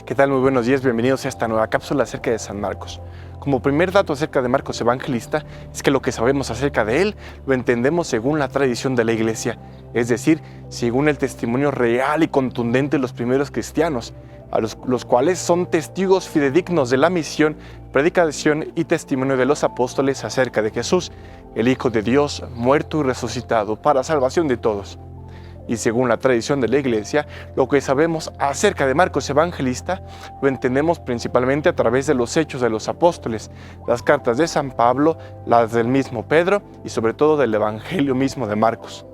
¿Qué tal? Muy buenos días, bienvenidos a esta nueva cápsula acerca de San Marcos. Como primer dato acerca de Marcos Evangelista es que lo que sabemos acerca de él lo entendemos según la tradición de la Iglesia, es decir, según el testimonio real y contundente de los primeros cristianos, a los cuales son testigos fidedignos de la misión, predicación y testimonio de los apóstoles acerca de Jesús, el Hijo de Dios, muerto y resucitado para salvación de todos. Y según la tradición de la Iglesia, lo que sabemos acerca de Marcos Evangelista lo entendemos principalmente a través de los hechos de los apóstoles, las cartas de San Pablo, las del mismo Pedro y sobre todo del Evangelio mismo de Marcos.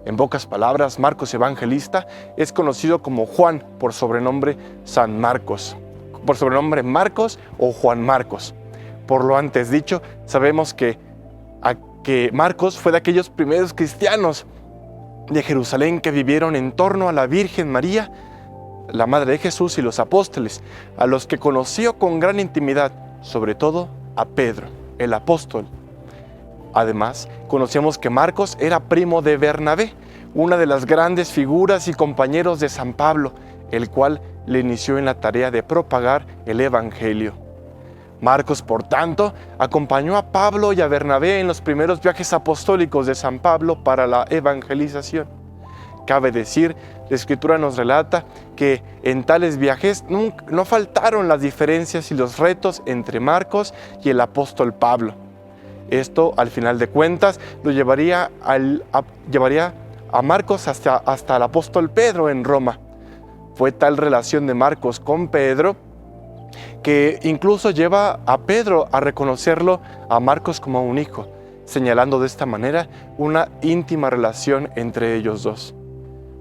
En pocas palabras, Marcos Evangelista es conocido como Juan por sobrenombre San Marcos, por sobrenombre Marcos o Juan Marcos. Por lo antes dicho, sabemos que Marcos fue de aquellos primeros cristianos de Jerusalén que vivieron en torno a la Virgen María, la Madre de Jesús y los apóstoles, a los que conoció con gran intimidad, sobre todo a Pedro, el apóstol. Además, conocemos que Marcos era primo de Bernabé, una de las grandes figuras y compañeros de San Pablo, el cual le inició en la tarea de propagar el Evangelio. Marcos, por tanto, acompañó a Pablo y a Bernabé en los primeros viajes apostólicos de San Pablo para la evangelización. Cabe decir, la Escritura nos relata que en tales viajes no faltaron las diferencias y los retos entre Marcos y el apóstol Pablo. Esto, al final de cuentas, lo llevaría a Marcos hasta el apóstol Pedro en Roma. Fue tal relación de Marcos con Pedro que incluso lleva a Pedro a reconocerlo a Marcos como un hijo, señalando de esta manera una íntima relación entre ellos dos.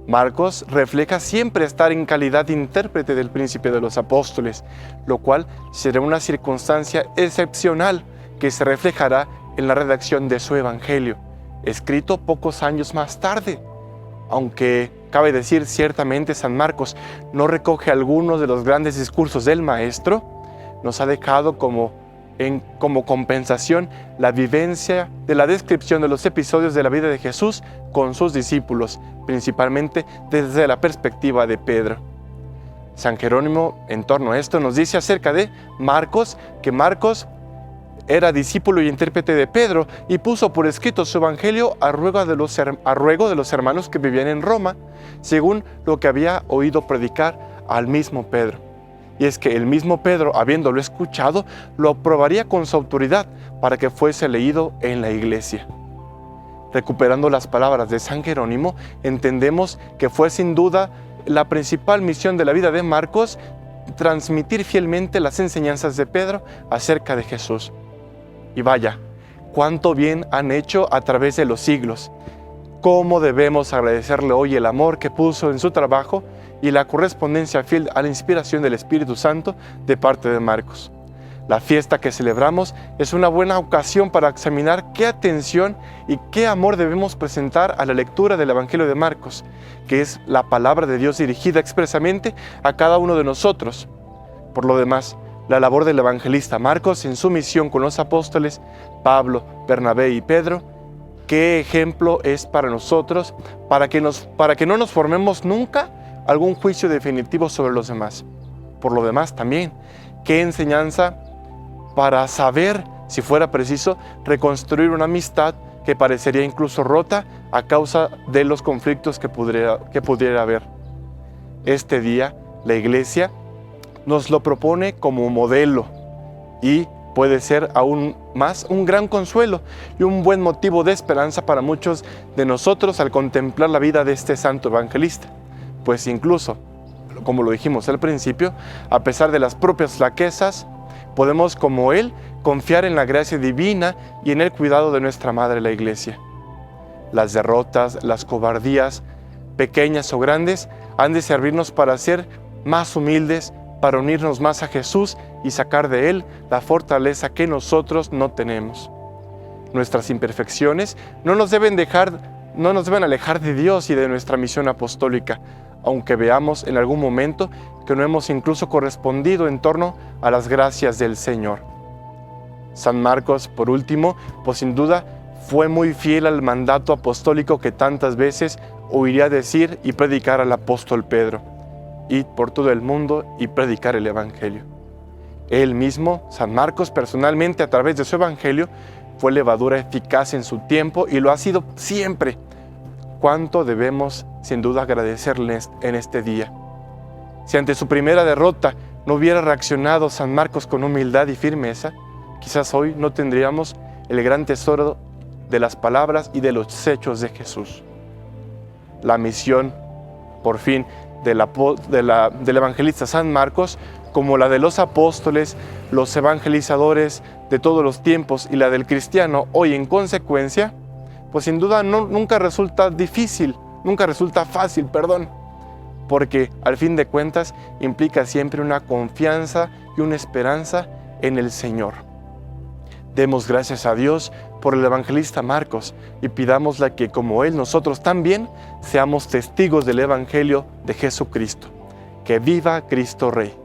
Marcos refleja siempre estar en calidad de intérprete del príncipe de los apóstoles, lo cual será una circunstancia excepcional que se reflejará en la redacción de su Evangelio, escrito pocos años más tarde. Aunque cabe decir, ciertamente San Marcos no recoge algunos de los grandes discursos del Maestro, nos ha dejado como compensación la vivencia de la descripción de los episodios de la vida de Jesús con sus discípulos, principalmente desde la perspectiva de Pedro. San Jerónimo, en torno a esto, nos dice acerca de Marcos, que Marcos era discípulo y intérprete de Pedro y puso por escrito su evangelio a ruego de los hermanos que vivían en Roma, según lo que había oído predicar al mismo Pedro. Y es que el mismo Pedro, habiéndolo escuchado, lo aprobaría con su autoridad para que fuese leído en la iglesia. Recuperando las palabras de San Jerónimo, entendemos que fue sin duda la principal misión de la vida de Marcos transmitir fielmente las enseñanzas de Pedro acerca de Jesús. Y vaya, cuánto bien han hecho a través de los siglos. Cómo debemos agradecerle hoy el amor que puso en su trabajo y la correspondencia fiel a la inspiración del Espíritu Santo de parte de Marcos. La fiesta que celebramos es una buena ocasión para examinar qué atención y qué amor debemos presentar a la lectura del Evangelio de Marcos, que es la palabra de Dios dirigida expresamente a cada uno de nosotros. Por lo demás, la labor del evangelista Marcos en su misión con los apóstoles Pablo, Bernabé y Pedro, qué ejemplo es para nosotros, para que no nos formemos nunca algún juicio definitivo sobre los demás. Por lo demás también, qué enseñanza para saber, si fuera preciso, reconstruir una amistad que parecería incluso rota a causa de los conflictos que pudiera haber. Este día, la Iglesia nos lo propone como modelo y puede ser aún más un gran consuelo y un buen motivo de esperanza para muchos de nosotros al contemplar la vida de este santo evangelista. Pues incluso, como lo dijimos al principio, a pesar de las propias flaquezas, podemos, como él, confiar en la gracia divina y en el cuidado de nuestra Madre la Iglesia. Las derrotas, las cobardías, pequeñas o grandes, han de servirnos para ser más humildes, para unirnos más a Jesús y sacar de Él la fortaleza que nosotros no tenemos. Nuestras imperfecciones no nos deben alejar de Dios y de nuestra misión apostólica, aunque veamos en algún momento que no hemos incluso correspondido en torno a las gracias del Señor. San Marcos, por último, pues sin duda fue muy fiel al mandato apostólico que tantas veces oiría decir y predicar al apóstol Pedro. id por todo el mundo y predicar el Evangelio. Él mismo, San Marcos, personalmente a través de su Evangelio, fue levadura eficaz en su tiempo y lo ha sido siempre. ¿Cuánto debemos sin duda agradecerle en este día? Si ante su primera derrota no hubiera reaccionado San Marcos con humildad y firmeza, quizás hoy no tendríamos el gran tesoro de las palabras y de los hechos de Jesús. La misión, por fin, del evangelista San Marcos, como la de los apóstoles, los evangelizadores de todos los tiempos y la del cristiano hoy en consecuencia, pues sin duda nunca resulta fácil, porque al fin de cuentas implica siempre una confianza y una esperanza en el Señor. Demos gracias a Dios por el evangelista Marcos y pidámosle que como Él nosotros también seamos testigos del Evangelio de Jesucristo. ¡Que viva Cristo Rey!